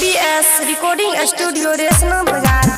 KPS recording studio रेशमा बाजार।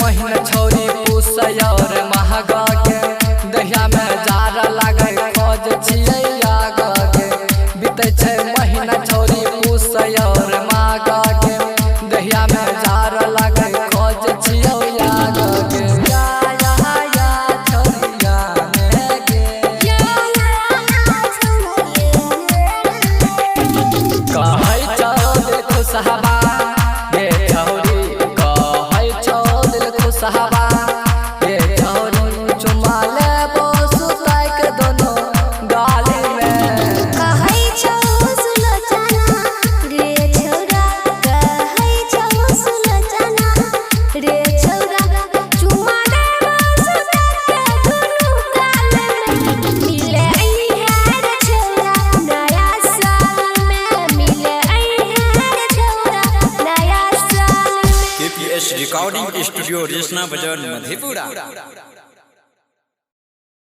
महीना छौरी पुसयर महगा के दहिया में जार लागे खोज छियै आगा के बीते छै महीना छौरी पुसयर महगा के दहिया में जार लागे खोज छियै आगा के या छौरिया ने के कहै छौ दिल खुशहबा ये छौरी साहबा ये छौरी चुमा लेबो सुताय के दोनों गाली में कहै छौ सुलोचना रे छौरा कहै छौ सुलोचना रे छौरा चुमा लेबो सुताय के दोनों गाली में मिले रे छौरा नया साल में मिले रे छौरा नया साल में। KPS रिकॉर्डिंग स्टूडियो रेशमा बाजार मधेपुरा।